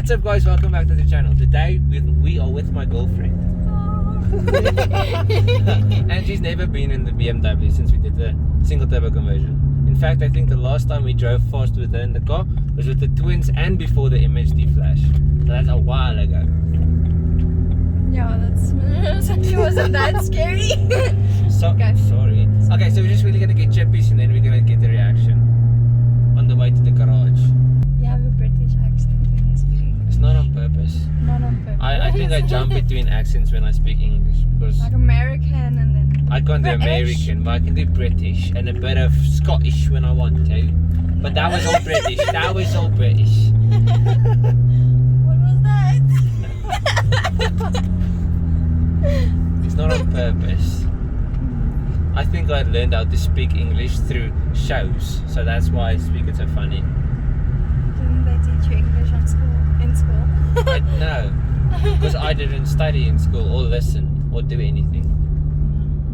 What's up guys, welcome back to the channel. Today we are with my girlfriend. And she's never been in the BMW since we did the single turbo conversion. In fact, I think the last time we drove fast with her in the car was with the twins and before the MHD flash. So that's a while ago. Yeah, it wasn't that scary. Okay. Sorry. Okay, so we're just really gonna get chippies and then we're gonna get the reaction on the way to the garage. You have a British accent when you speak English. It's not on purpose. Not on purpose. I think I jump between accents when I speak English because like American and then I can't do British. American, but I can do British and a bit of Scottish when I want to. But that was all British. That was all British. What was that? It's not on purpose. I think I learned how to speak English through shows, so that's why I speak it so funny. Didn't they teach you English in school? No, because I didn't study in school or listen or do anything.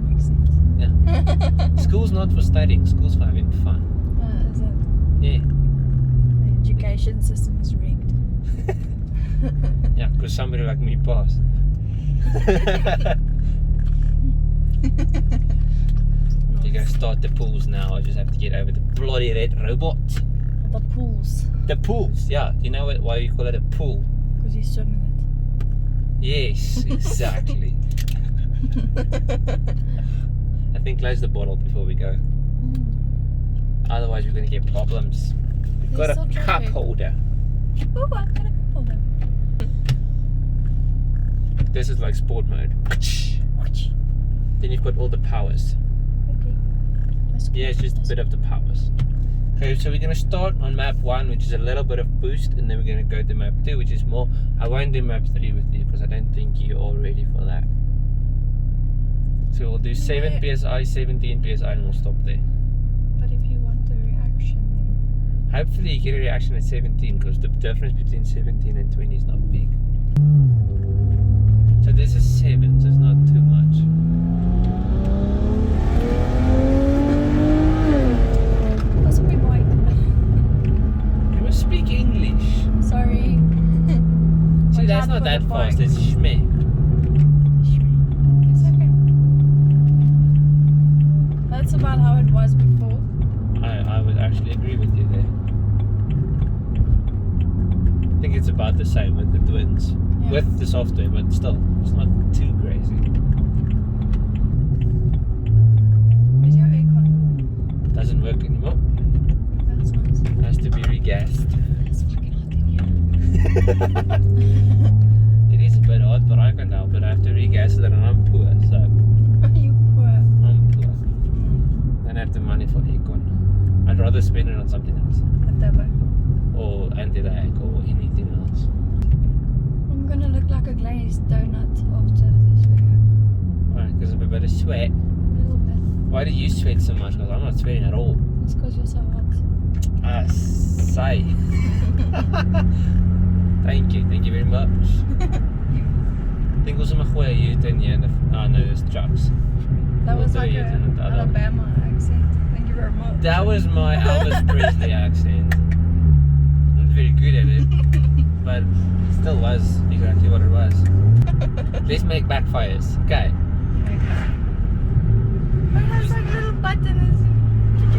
Makes sense. Yeah. School's not for studying, school's for having fun. Is it? Yeah. The education system is rigged. Yeah, because somebody like me passed. You're gonna start the pools now. I just have to get over the bloody red robot. The pools. The pools, yeah. Do you know why you call it a pool? Because you swim in Yes, exactly. I think close the bottle before we go. it. Otherwise, we're gonna get problems. We've got There's a still cup traffic. holder. Oh, I've got a cup holder. This is like sport mode. Then you've got all the powers. Okay. That's cool. Yeah, it's just a bit of the powers. Okay, so we're going to start on map 1, which is a little bit of boost, and then we're going to go to map 2, which is more. I won't do map 3 with you because I don't think you're all ready for that. So we'll do 7 PSI, 17 PSI, and we'll stop there. But if you want the reaction, Hopefully you get a reaction at 17 because the difference between 17 and 20 is not big. So this is 7, so it's not too much. that's what we like. You must speak English. Sorry. See, Watch that's out not for that the fast, bike. it's shmeh. It's okay. That's about how it was before. I would actually agree with you there. I think it's about the same with the twins. Yeah. With the software, but still, it's not too crazy. Where's your aircon? Doesn't work anymore. That's nice. Has to be regassed. It's fucking hot in here. It is a bit hot, but I can't help it. I have to regas it and I'm poor, so You poor. I'm poor. I don't have the money for aircon. I'd rather spend it on something else. A turbo. Or anti-lag or anything else. I'm gonna look like a glazed donut after this video. Right, because of a bit of sweat. A little bit. Why do you sweat so much? Because I'm not sweating at all. It's because you're so hot. Say. Thank you very much. I think also my goeie U-turn hier. No, there's trucks. That was like U-turn an at the other. Alabama accent. Thank you very much. That was my Elvis Presley accent. Not very good at it, but it still was exactly what it was. Let's make backfires. Okay. Oh, there's like a little button.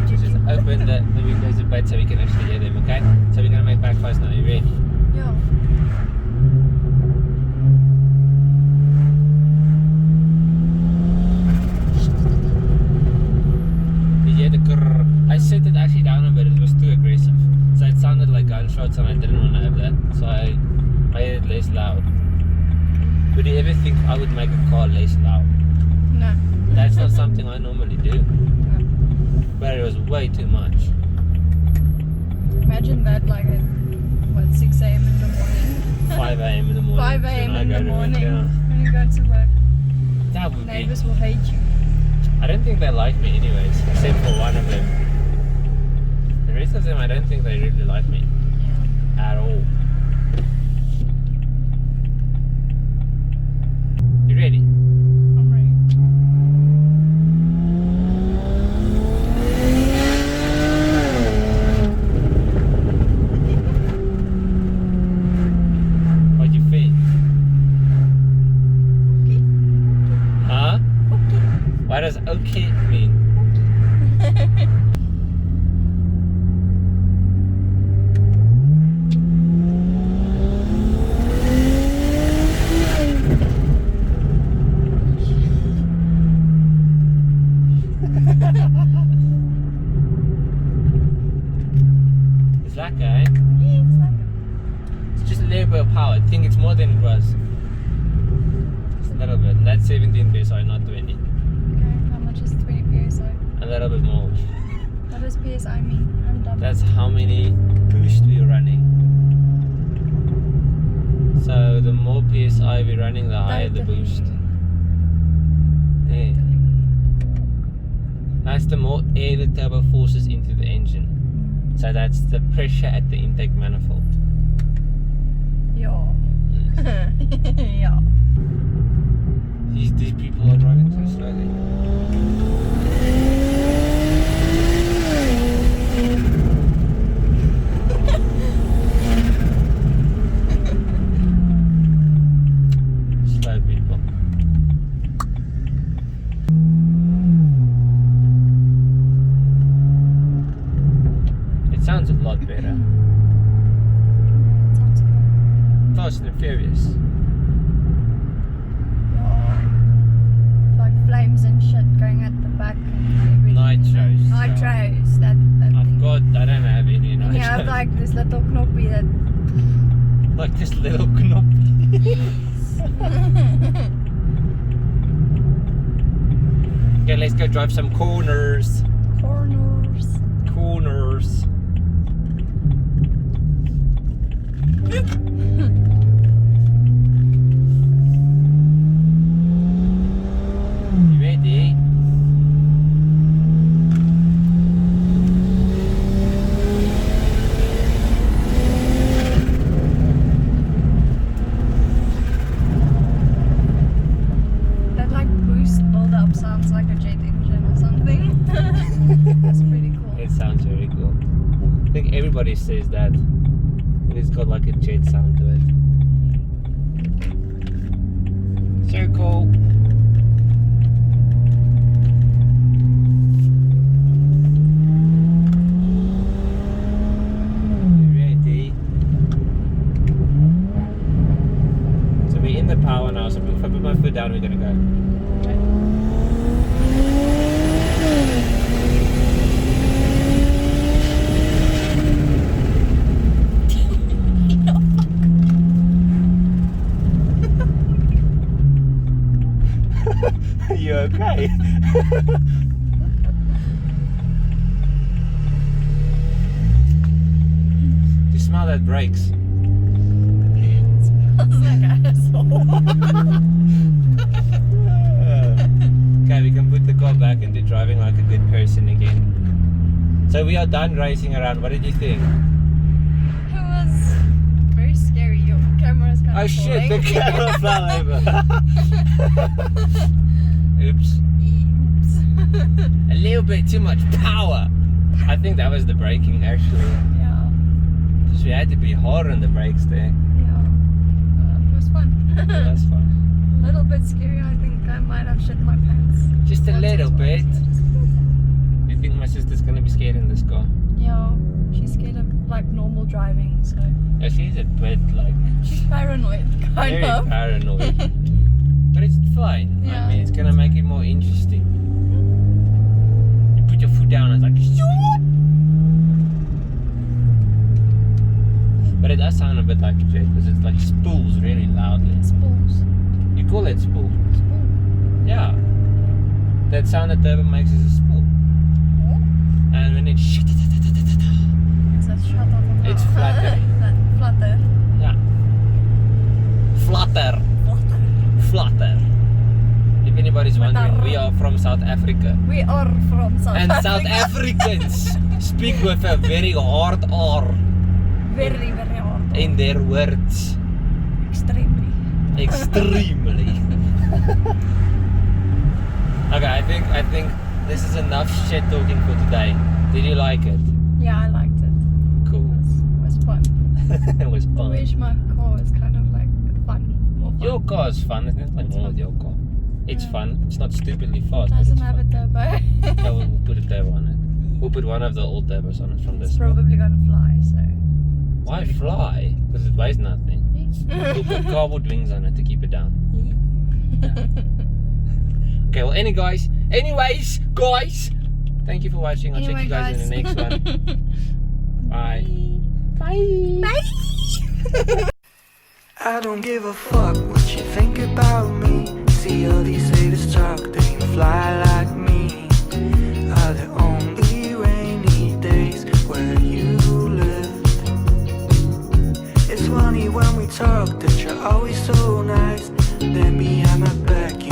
Just open the windows a bit so we can actually hear them, okay? So we're going to make backfires now. You ready? Yeah. You hear the grrr. I set it actually down a bit, it was too aggressive. So it sounded like gunshots and I didn't want to have that. So I made it less loud. Would you ever think I would make a car less loud? No. That's not something I normally do. No. But it was way too much. Imagine that like at, what, 6 a.m. in the morning? 5 a.m. in the morning. 5 a.m. when I in go the to work, morning. yeah. When you go to work. That would be. Neighbors will hate you. I don't think they like me anyways, except for one of them. The rest of them, I don't think they really like me Yeah. at all. You ready? I'm ready. okay mean? It's like eh? It's just a little bit of power. I think it's more than it was. Just a little bit. That's 17 PSI, not 20. Okay, how much is 20 PSI? A little bit more. What does PSI mean? I'm dumb. That's how many boosts we're running. So the more PSI we're running, the higher the boost. Yeah. That's the more air the turbo forces into the engine. So that's the pressure at the intake manifold. Yeah. Yes. Yeah. These people are driving so slowly. Slow people. It sounds a lot better. Sounds cool. Fast and Furious. Yeah. Like flames and shit going at the back. And Nitros. Nitros. That I've thing. got, I don't have any And you have nitros. like this little knoppy that. Like this little knop. Okay, let's go drive some corners. Corners. Corners. You ready? That like boost build up sounds like a jet engine or something. That's pretty cool. It sounds very cool. I think everybody says that. It's got like a jet sound to it. Circle. Ready? So we're in the power now, so if I put my foot down, we're gonna go. Are you okay? Do you smell that brakes? Smells like asshole. Okay, we can put the car back into driving like a good person again. So we are done racing around. What did you think? It was very scary. Your camera's kind of Oh shit, the falling. camera fell over. Oops. Oops. A little bit too much power. I think that was the braking actually. Yeah. Because we had to be hard on the brakes there. Yeah. It was fun. That's fun. A little bit scary. I think I might have shit my pants. Just a Once or little twice, bit. but just a little. You think my sister's gonna be scared in this car? Yeah. She's scared of like normal driving, so Yeah, she's a bit like she's paranoid, kind very of. paranoid. But it's fine. Yeah. I mean, it's gonna make it more interesting. You put your foot down and it's like, shoot! But it does sound a bit like a jet because it's like spools really loudly. Spools. You call it spool? Spool. Yeah. That sound that turbo makes is a spool. And when it It's a shut up. It's flutter. Flutter. yeah. Flutter. Flutter. Flutter. If anybody's wondering, we are from South Africa. We are from South And Africa. South Africans speak with a very hard R Very, very hard. in their words. Extremely. Extremely. Okay, I think this is enough shit talking for today. Did you like it? Yeah, I liked it. Cool. It was fun. It was I fun. wish my car was kind of like fun. More fun. Your car is fun. There's nothing wrong with your car. It's fun. It's not stupidly fast. but Doesn't it's have a fun. turbo. Yeah, we'll put a turbo on it. We'll put one of the old turbos on it from this. It's probably gonna fly, so. Why fly? Because it weighs nothing. We'll put cardboard wings on it to keep it down. Okay, well, anyways, guys, thank you for watching. I'll check you guys in the next one. Bye. Bye. I don't give a fuck what you think about me.